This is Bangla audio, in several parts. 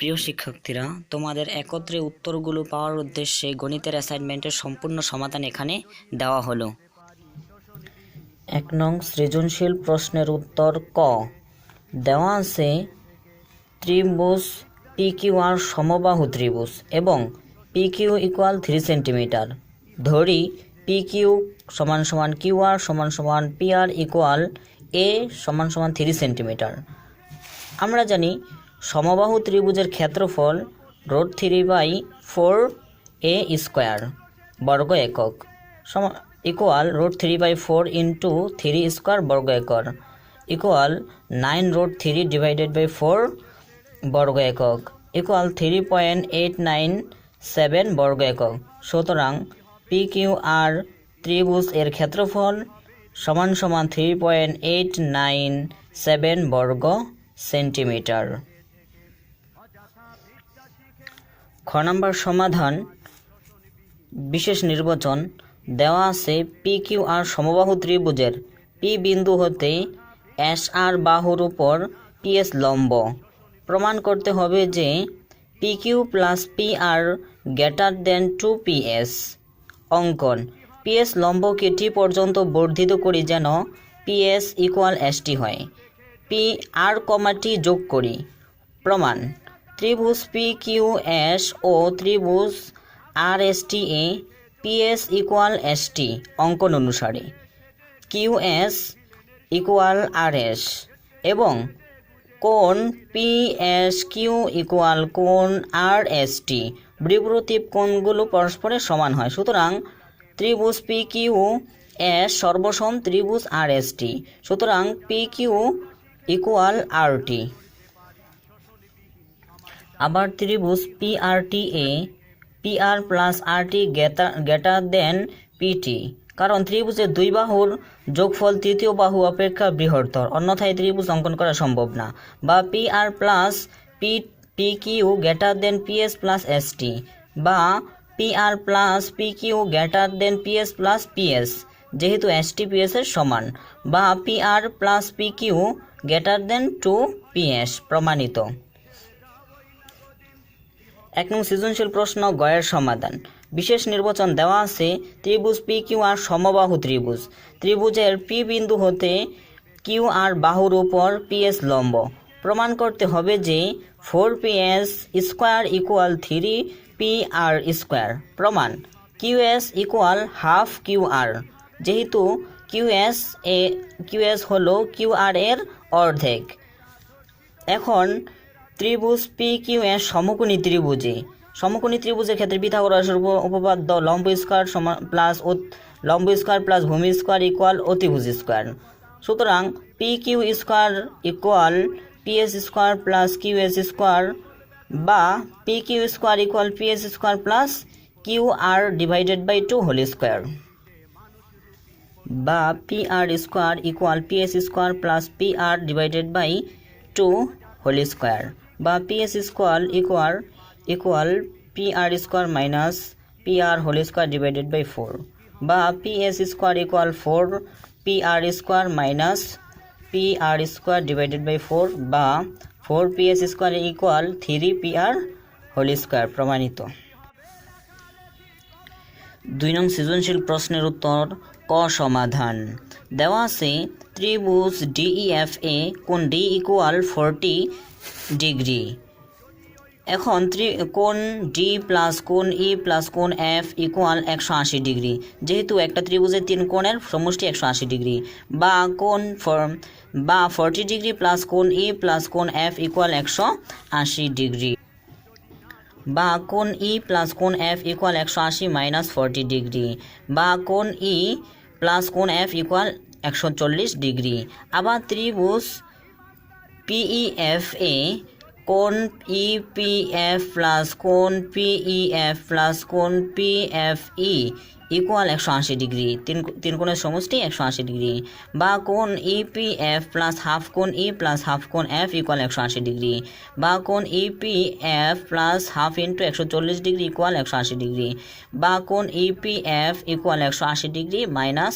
প্রিয় শিক্ষার্থীরা, তোমাদের একত্রে উত্তরগুলো পাওয়ার উদ্দেশ্যে গণিতের অ্যাসাইনমেন্টের সম্পূর্ণ সমাধান এখানে দেওয়া হলো। 1 নং সৃজনশীল প্রশ্নের উত্তর ক। দেওয়া আছে ত্রিভুজ PQR সমবাহু ত্রিভুজ এবং PQ ইকুয়াল 3 সেন্টিমিটার। ধরি PQ সমান সমান QR সমান সমান PR ইকুয়াল A সমান সমান 3 সেন্টিমিটার। আমরা জানি সমবাহু ত্রিভুজের ক্ষেত্রফল √3/4 A স্কোয়ার বর্গ একক ইকুয়াল √3/4 ইন্টু 3 স্কোয়ার বর্গ একক ইকুয়াল 9√3/4 বর্গ একক ইকুয়াল 3.897 বর্গ একক। সুতরাং PQR ত্রিভুজ এর ক্ষেত্রফল সমান সমান 3.897 বর্গ সেন্টিমিটার। খ নম্বর সমাধান বিশেষ নির্বাচন। দেওয়া আছে PQR সমবাহু ত্রিভুজের P বিন্দু হতে SR বাহুর উপর PS লম্ব। প্রমাণ করতে হবে যে PQ plus PR greater than 2PS। অঙ্কন। PS লম্বকে T পর্যন্ত বর্ধিত করি যেন PS ইকুয়াল ST হয়। PR, T যোগ করি। প্রমাণ। ত্রিভুজ PQS ও ত্রিভুজ RST এ PS ইকুয়াল ST অঙ্কন অনুসারে QS ইকুয়াল RS এবং কোণ PSQ ইকুয়াল কোণ RST। বিপরীত কোণগুলো পরস্পরের সমান হয়। সুতরাং ত্রিভুজ PQS সর্বসম ত্রিভুজ RST। সুতরাং PQ ইকুয়াল RT। আবার ত্রিভুজ PRT এ PR plus RT greater than PT, কারণ ত্রিভুজের দুই বাহুর যোগফল তৃতীয় বাহু অপেক্ষা বৃহত্তর, অন্যথায় ত্রিভুজ অঙ্কন করা সম্ভব না। বা PR plus PQ greater than PS plus ST, বা PR plus PQ greater than PS plus PS যেহেতু ST PS এর সমান, বা PR plus PQ greater than 2PS প্রমাণিত। 1 নং সৃজনশীল প্রশ্ন গ এর সমাধান। বিশেষ নির্বাচন। দেওয়া আছে ত্রিভুজ PQR সমবাহু ত্রিভুজ। ত্রিভুজের P বিন্দু হতে QR বাহুর উপর PS লম্ব। প্রমাণ করতে হবে যে 4PS square equal 3PR square. প্রমাণ। QS ইকুয়াল হাফ QR, যেহেতু QS হলো QR এর অর্ধেক। এখন ত্রিভুজ PQS সমকোণী ত্রিভুজের ক্ষেত্রে পিথাগোরাসের উপপাদ্য লম্ব স্কয়ার প্লাস ভূমি স্কয়ার ইকুয়াল অতিভুজ স্কয়ার। সুতরাং PQ square equal PS square plus QS square, বা PQ square equal PS square plus QR divided by 2 whole square, বা PR square equal PS square plus PR divided by 2 whole square, বা PS square equal PR square minus PR whole square divided by 4, বা PS square equal 4 PR square minus PR square divided by 4, বা 4 PS square equal 3 PR whole square প্রমাণিত। 2 নং সৃজনশীল প্রশ্নের উত্তর ক সমাধান। দেওয়া আছে ত্রিভুজ DEF এ কোণ D ইকুয়াল 40 ডিগ্রি। এখন কোণ D প্লাস কোণ E প্লাস কোণ F ইকুয়াল 180 ডিগ্রি। যেহেতু একটা ত্রিভুজের 3 কোণের সমষ্টি 180 ডিগ্রি, বা 40 ডিগ্রি প্লাস কোণ E প্লাস কোণ F ইকুয়াল 180 ডিগ্রি, বা কোণ E প্লাস কোণ F ইকুয়াল 180 মাইনাস 40 ডিগ্রি, বা কোণ E প্লাস কোণ F ইকুয়াল 140 ডিগ্রি। আবার ত্রিভুজ PEF এ কোণ EPF প্লাস কোণ PEF প্লাস কোণ PFE ইকুয়াল 180 ডিগ্রি। তিন কোণের সমষ্টি 180 ডিগ্রি, বা কোণ EPF প্লাস হাফ কোণ E প্লাস হাফ কোণ F ইকুয়াল 180 ডিগ্রি, বা কোণ EPF plus half into 140 degree equal 180 degree, বা কোণ EPF equal 180 degree minus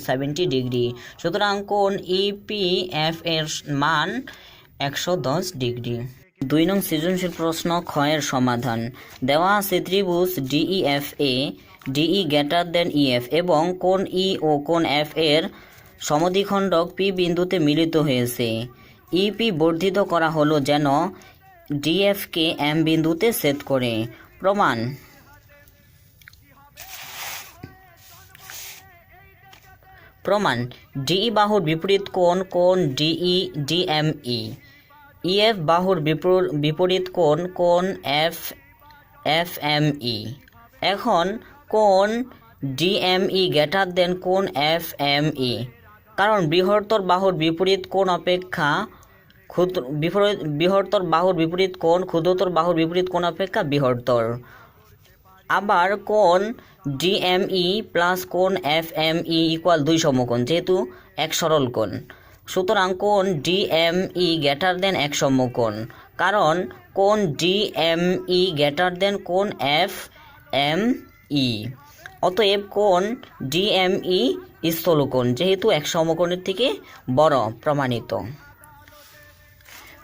70 degree. সুতরাং কোণ EPF এর মান 110 ডিগ্রি। 2 নং সৃজনশীল প্রশ্ন ক্ষয়ের সমাধান। দেওয়া আছে ত্রিভুজ DEFA DE greater than EF এবং কোণ E ও কোণ F এর সমদ্বিখণ্ডক P বিন্দুতে মিলিত হয়েছে। EP বর্ধিত করা হলো যেন DF কে M বিন্দুতে ছেদ করে। প্রমাণ। DE বাহুর বিপরীত কোণ DME, EF বাহুর বিপরীত কোণ FME। এখন কোণ DME গ্রেটার দেন কোণ FME, কারণ বৃহত্তর বাহুর বিপরীত কোণ অপেক্ষা বৃহত্তর বাহুর বিপরীত কোণ ক্ষুদ্রতর বাহুর বিপরীত কোণ অপেক্ষা বৃহত্তর। আবার কোণ DME প্লাস কোণ FME ইকুয়াল 2 সমকোণ, যেহেতু এক সরল কোণ, সুতরাং কোণ DME গ্রেটার দেন এক সমকোণ, কারণ কোণ DME গ্রেটার দেন কোণ FME। অতএব কোণ DME স্থলকোণ, যেহেতু এক সমকোণের থেকে বড়। প্রমাণিত।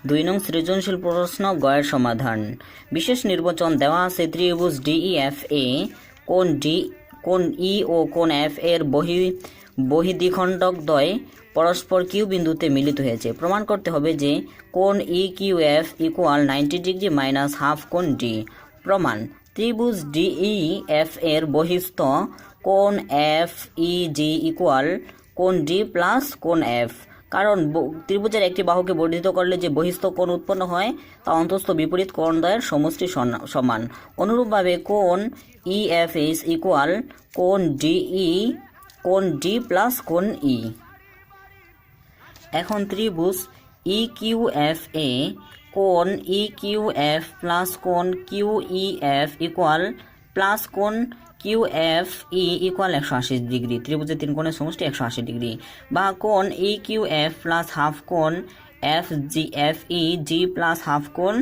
2 নং সৃজনশীল প্রশ্ন গয়ের সমাধান। বিশেষ নির্বাচন। দেওয়া আছে ত্রিভুজ DEFA কোণ E ও কোণ F এর বহিদ্বিখণ্ডক দ্বয় পরস্পর কিউ বিন্দুতে মিলিত হয়েছে। প্রমাণ করতে হবে যে কোণ EQF equal 90 degree minus half কোণ D। প্রমাণ। ত্রিভুজ DEF এর বহিস্থ কোণ FEG ইকুয়াল কোণ D প্লাস কোণ F, কারণ ত্রিভুজের একটি বাহুকে বর্ধিত করলে যে বহিস্থ কোণ উৎপন্ন হয় তা অন্তস্থ বিপরীত কোণদ্বয়ের সমষ্টি সমান। অনুরূপভাবে কোণ EFH ইকুয়াল কোণ D প্লাস কোণ E। এখন ত্রিভুজ EQFA কোণ EQF প্লাস কোণ QEF ইকুয়াল প্লাস কোণ QFE ইকুয়াল 180 ডিগ্রি। ত্রিভুজের 3 কোণের সমষ্টি 180 ডিগ্রি। বা কোণ EQF প্লাস হাফ কোণ FEG প্লাস হাফ কোণ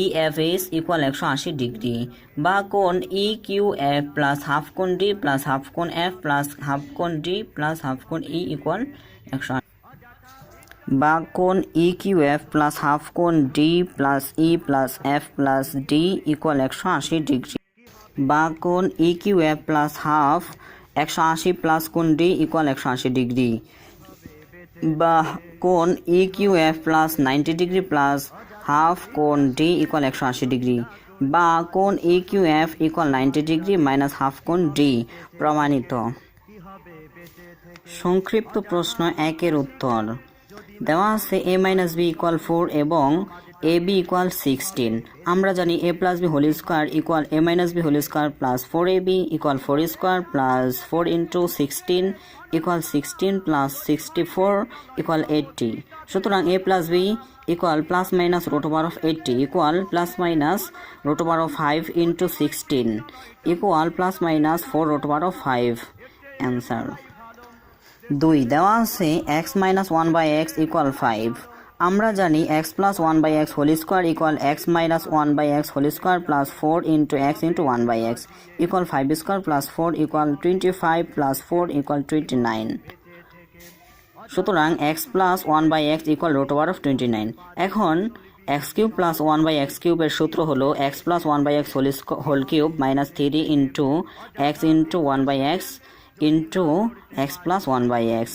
EFH ইকুয়াল 180 ডিগ্রি। বা কোণ EQF প্লাস হাফ কোণ D প্লাস হাফ কোণ F প্লাস হাফ কোণ D প্লাস হাফ কোণ E ইকুয়াল 180। বা কোণ EQF প্লাস হাফ কোণ D plus E plus F plus D equal 180 degree. বা কোণ EQF প্লাস হাফ 180 প্লাস কোণ D ইকুয়াল 180 ডিগ্রি। বা কোণ EQF plus 90 degree plus half কোণ D ইকুয়াল 180 ডিগ্রি। বা কোণ EQF equal 90 degree minus half কোণ D। প্রমাণিত। সংক্ষিপ্ত প্রশ্ন 1 এর উত্তর। দেওয়া আছে a - b ইকুয়াল 4 এবং ab ইকুয়াল 16। আমরা জানি a plus b whole square equal a - b whole square plus 4ab equal 4 square plus 4 into 16 equal 16 plus 64 equal 80। সুতরাং a plus b equal plus minus root over of 80 equal plus minus root over of 5 into 16 equal plus minus 4 root over of 5। Answer. 2 দেওয়া আছে x - 1/x ইকুয়াল 5। আমরা জানি x plus 1/x whole square equal x minus 1/x whole square plus 4 into x into 1/x equal 5 square plus 4 equal 25 plus 4 equal 29। সুতরাং x plus 1/x equal root over of 29। এখন x কিউব প্লাস 1/x কিউবের সূত্র হলো x plus 1/x whole cube minus 3 into x into 1/x into x plus 1/x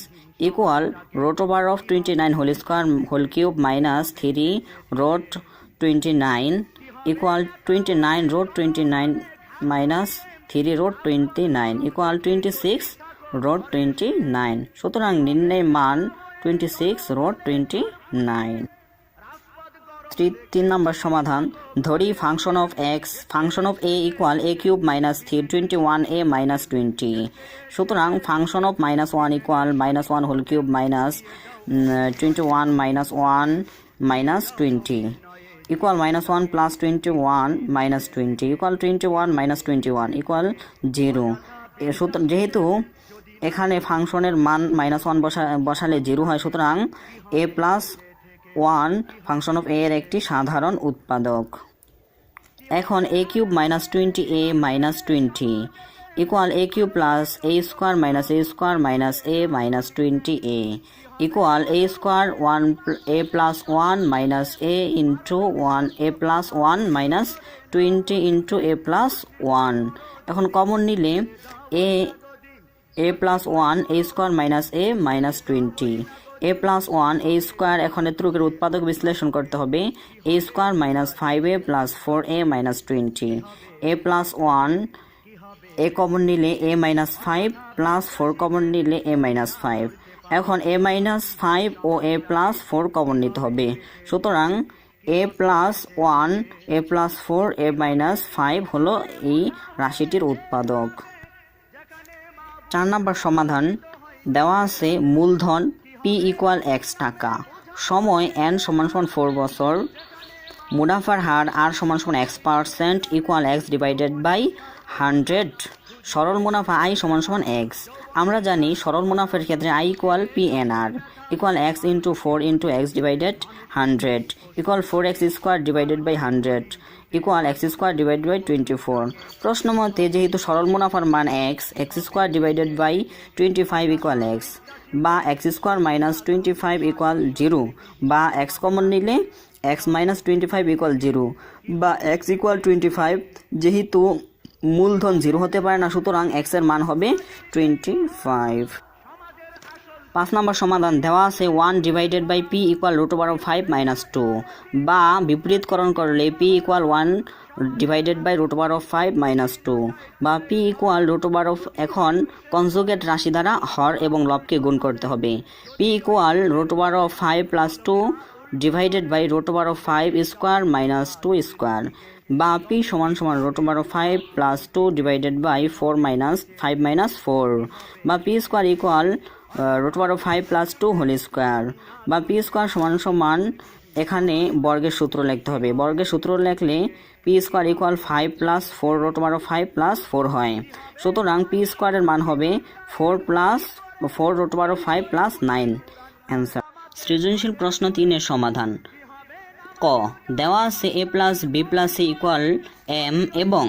equal root over of 29 whole square whole cube minus 3 root 29 equal 29 root 29 minus 3 root 29 equal 26 root 29। সুতরাং নির্ণয় মান 26 রুট 29। 3 নম্বর সমাধান। ধরি function of a equal a cube minus 21a minus 20। সুতরাং function of -1 equal -1 whole cube minus 21 minus 1 minus 20 equal -1 plus 21 minus 20 equal 21 minus 21 equal 0। সুতরাং যেহেতু এখানে ফাংশনের মান -1 বসালে 0 হয়, সুতরাং a plus 1 function of a এর একটি সাধারণ উৎপাদক। এখন a cube minus 20a minus 20 equal a cube plus a square minus a minus 20a equal a square 1 a plus 1 minus a into 1 a plus 1 minus 20 into a plus 1 এখন কমন নিলে a plus 1 a square minus a minus 20 a plus 1 a square এখন এর ত্রুকের উৎপাদক বিশ্লেষণ করতে হবে a square minus 5a plus 4a minus 20 a plus 1 a common নিলে a minus 5 plus 4 কমন নিলে a minus 5 এখন a minus 5 ও a plus 4 কমন নিতে হবে সুতরাং a plus 1 a plus 4 a minus 5 হলো এই রাশিটির উৎপাদক 4 নম্বর সমাধান দেওয়া আছে মূলধন p equal x টাকা সময় n সমান 4 বছর মুনাফার হার r সমান x% equal x divided by 100 সরল মুনাফা i সমান x আমরা জানি সরল মুনাফার ক্ষেত্রে i equal PNR equal x into 4 into x divided 100 equal 4x square divided by 100 equal x square divided by 24 প্রশ্ন মতে যেহেতু সরল মুনাফার মান x square divided by 25 equal x বা x square minus 25 equal 0 বা x কমন নিলে x minus 25 equal 0 বা x equal 25 যেহেতু মূলধন 0 হতে পারে না সুতরাং x এর মান হবে 25 5 নম্বর সমাধান দেওয়া আছে 1 divided by p equal √5 minus 2 বা বিপরীতকরণ করলে p equal 1 divided by √5 minus 2 বা p equal এখন কনজুগেট রাশি দ্বারা হর এবং লবকে গুণ করতে হবে p equal √5 plus 2 divided by √5 square minus 2 square বা p সমান √5 plus 2 divided by 4 minus 5 minus 4 বা p square equal √5 plus 2 whole square বা p square সমান এখানে বর্গের সূত্র লিখতে হবে বর্গের সূত্র লিখলে p square equal 5 plus 4 √5 plus 4 হয় সুতরাং p square এর মান হবে 4 plus 4 √5 plus 9 অ্যান্সার সৃজনশীল প্রশ্ন 3 এর সমাধান ক দেওয়া আছে a plus b plus c equal m এবং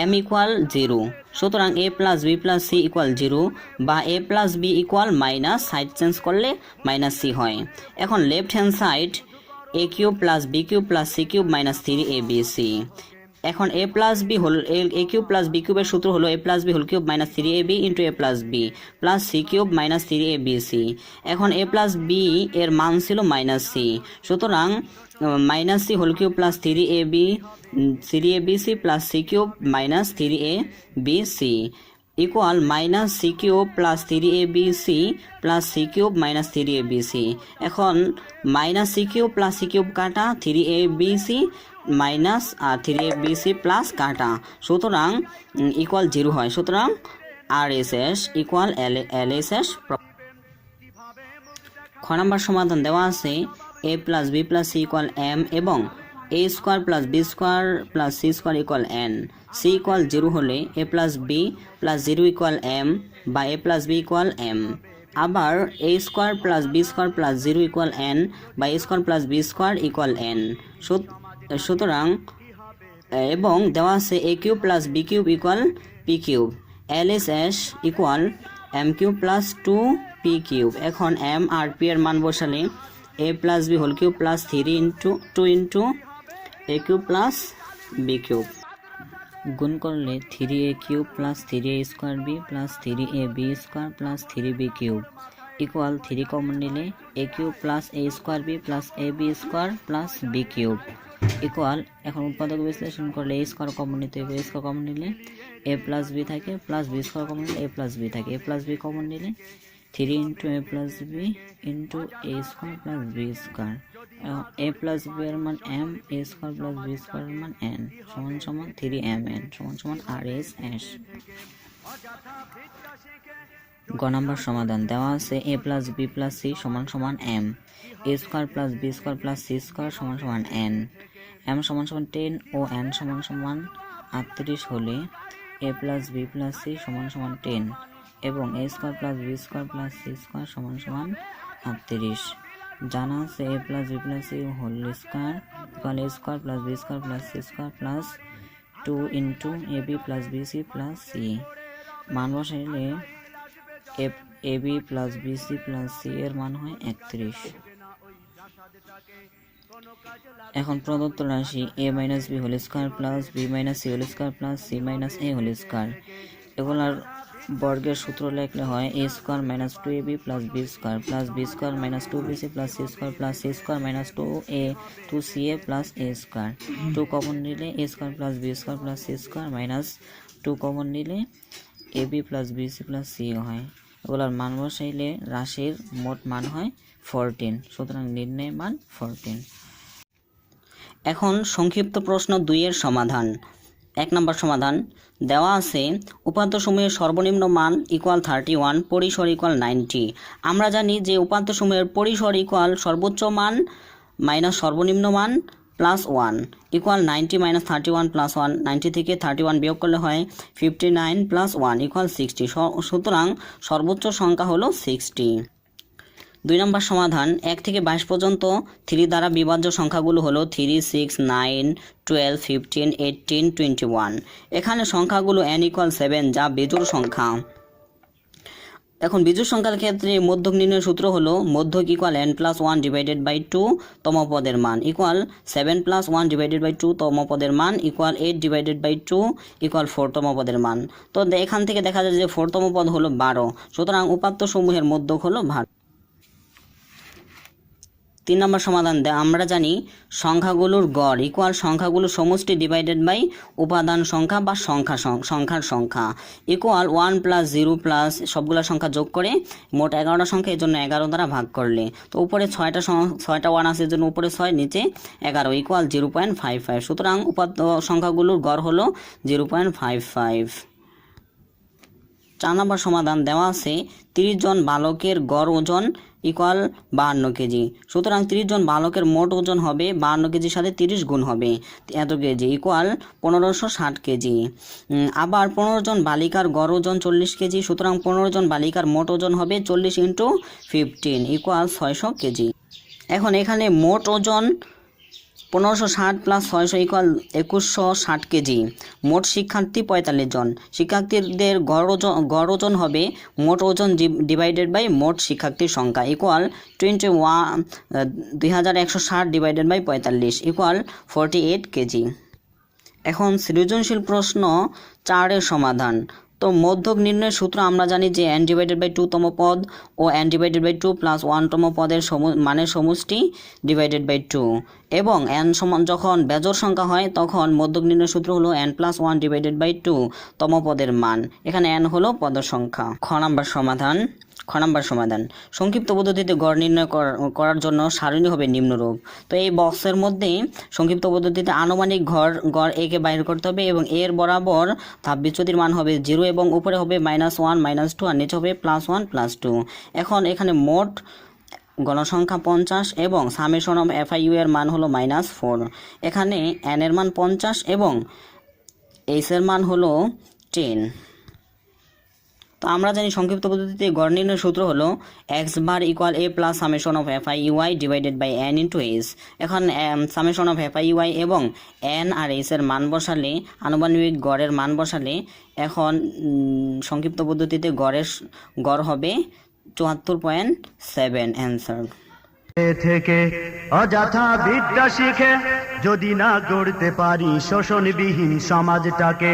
m equal 0 সুতরাং a plus b plus c equal 0 বা a plus b equal minus side change করলে মাইনাস c হয় এখন left hand side a cube plus b cube plus c cube minus 3abc এখন a plus b whole a cube plus b কিউবের সূত্র হলো a plus b whole cube minus 3ab into a plus b plus c cube minus 3abc এখন a plus b এর মান ছিল minus c সুতরাং minus c whole cube plus 3abc plus c cube minus 3abc equal minus c cube plus 3abc plus c cube minus 3abc এখন minus c cube plus c cube কাটা 3abc মাইনাস 3abc প্লাস কাটা সুতরাং ইকুয়াল 0 হয় সুতরাং RSS ইকুয়াল LSS খ নম্বর সমাধান দেওয়া আছে a plus b plus c equal m এবং a square plus b square plus c square equal n c equal 0 হলে a plus b plus 0 equal m বা a plus b equal m আবার a square plus b square plus 0 equal n বা a square plus b square equal n সুতরাং এবং দেওয়া আছে a cube plus b cube equal p cube LSS equal m cube plus 2p cube এখন m আর p এর মান বসালে a plus b whole cube plus 3 into 2 into a cube plus b cube গুণ করলে 3a cube plus 3a square b plus 3ab square plus 3b cube equal 3 common নিলে a cube plus a square b plus ab square plus b cube equal এখন উৎপাদক বিশ্লেষণ করলে a স্কোয়ার কমন নিতে হবে a স্কোয়ার কমন নিলে a প্লাস b থাকে প্লাস b স্কোয়ার কমন নিলে a প্লাস b থাকে a প্লাস b কমন নিলে 3 into a plus b into a square plus b square a plus b এর মান m a square plus b square এর মান n সমান সমান 3mn সমান সমান RSS গ নম্বর সমাধান দেওয়া আছে a plus b plus c সমান সমান m a square plus b square plus c square সমান সমান n m সমান সমান 10 ও n সমান সমান 38 হলে a plus b plus c সমান সমান 10 এবং a square plus b square plus c square সমান সমান 38 জানা আছে a plus b plus c whole square equal a square plus b square plus c square plus 2 into ab plus bc plus c মান বসাইলে A B plus BC plus C এর মান হয় 31। এখন প্রদত্ত রাশি A minus B whole square plus B minus C whole square plus C minus A whole square, এগুলার বর্গের সূত্র লিখলে হয় A square minus 2ab plus B square plus B square minus 2bc plus C square plus C square minus 2ca plus A square. 2 common নিলে A square plus B square plus C square minus 2 common নিলে ab plus BC plus C হয়। এগুলার মান বসাইলে রাশির মোট মান হয় 14, সুতরাং নির্ণয় মান 14। এখন সংক্ষিপ্ত প্রশ্ন 2 এর সমাধান। 1 নম্বর সমাধান দেওয়া আছে উপাত্তসমূহের সর্বনিম্ন মান ইকুয়াল 31, পরিসর ইকুয়াল 90। আমরা জানি যে উপাত্তসমূহের পরিসর ইকুয়াল সর্বোচ্চ মান মাইনাস সর্বনিম্ন মান প্লাস 1 ইকুয়াল 90 মাইনাস 31 প্লাস 1। 90 থেকে 31 বিয়োগ করলে হয় 59 প্লাস 1 ইকুয়াল 60, সুতরাং সর্বোচ্চ সংখ্যা হলো 60। 2 নম্বর সমাধান 1 থেকে 22 পর্যন্ত 3 দ্বারা বিভাজ্য সংখ্যাগুলো হলো 3, 6, 9, 12, 15, 18, 21। এখানে সংখ্যাগুলো n ইকুয়াল 7 যা বিজোড় সংখ্যা। এখন বিজোড় সংখ্যার ক্ষেত্রে মধ্যক নির্ণয়ের সূত্র হলো মধ্যক equal n plus 1 divided by 2 তম পদের মান ইকুয়াল 7 প্লাস 1 ডিভাইডেড বাই 2 তম পদের মান ইকুয়াল 8 ডিভাইডেড বাই 2 ইকুয়াল 4 তম পদের মান। তো এখান থেকে দেখা যায় যে 4 তম পদ হলো 12, সুতরাং উপাত্ত সমূহের মধ্যক হলো 12। 3 নম্বর সমাধান আমরা জানি সংখ্যাগুলোর গড় ইকুয়াল সংখ্যাগুলোর সমষ্টি ডিভাইডেড বাই উপাদান সংখ্যা বা সংখ্যার সংখ্যা ইকুয়াল 1 প্লাস 0 প্লাস সবগুলো সংখ্যা যোগ করে মোট 11টা সংখ্যা, এর জন্য 11 দ্বারা ভাগ করলে তো উপরে 6টা 1 আছে, এর জন্য উপরে 6 নিচে 11 ইকুয়াল 0.55, সুতরাং উপাত্ত সংখ্যাগুলোর গড় হলো 0.55। 4 নম্বর সমাধান দেওয়া আছে 30 জন বালকের গড় ওজন ইকুয়াল 52 কেজি, সুতরাং 30 জন বালকের মোট ওজন হবে 52 কেজির সাথে 30 গুণ হবে এত কেজি ইকুয়াল 1560 কেজি। আবার 15 জন বালিকার গড় ওজন 40 কেজি, সুতরাং 15 জন বালিকার মোট ওজন হবে 40 × 15 ইকুয়াল 600 কেজি। এখন এখানে মোট ওজন 1560 প্লাস 600 ইকুয়াল 2160 কেজি। মোট শিক্ষার্থী 45 জন, শিক্ষার্থীদের গড় ওজন হবে মোট ওজন ডিভাইডেড বাই মোট শিক্ষার্থীর সংখ্যা equal 2160 divided by 45 equal 48 kg. এখন সৃজনশীল প্রশ্ন 4 এর সমাধান। তো মধ্যক নির্ণয়ের সূত্র আমরা জানি যে n ডিভাইডেড বাই 2 তম পদ ও n ডিভাইডেড বাই 2 প্লাস 1 তম পদের মানের সমষ্টি ডিভাইডেড বাই 2 এবং n সমান যখন বেজোড় সংখ্যা হয় তখন মধ্যক নির্ণয়ের সূত্র হলো n প্লাস 1 ডিভাইডেড বাই 2 তম পদের মান। এখানে n হলো পদ সংখ্যা। খ নম্বর সমাধান সংক্ষিপ্ত পদ্ধতিতে গড় নির্ণয় করার জন্য সারণী হবে নিম্নরূপ। তো এই বক্সের মধ্যে সংক্ষিপ্ত পদ্ধতিতে আনুমানিক গড় a কে বাইর করতে হবে এবং এর বরাবর ধাপ বিচ্যুতির মান হবে 0 এবং উপরে হবে -1 -2 আর নিচে হবে +1 +2। এখন এখানে মোট গণসংখ্যা 50 এবং সামেশন অফ FIU এর মান হলো -4। এখানে n এর মান 50 এবং h এর মান হলো 10। তো আমরা জানি সংক্ষিপ্ত পদ্ধতিতে গড় নির্ণয়ের সূত্র হলো x bar equal a plus summation of FIUI divided by n into h। এখন সামেশন অফ FIUI এবং n আর h এর মান বসালে আনুমানিক গড়ের মান বসালে এখন সংক্ষিপ্ত পদ্ধতিতে গড় হবে 74.7 অ্যান্সার। থেকে অযথা বিদ্যা শিখে যদি না গড়তে পারি শোষণবিহীন সমাজটাকে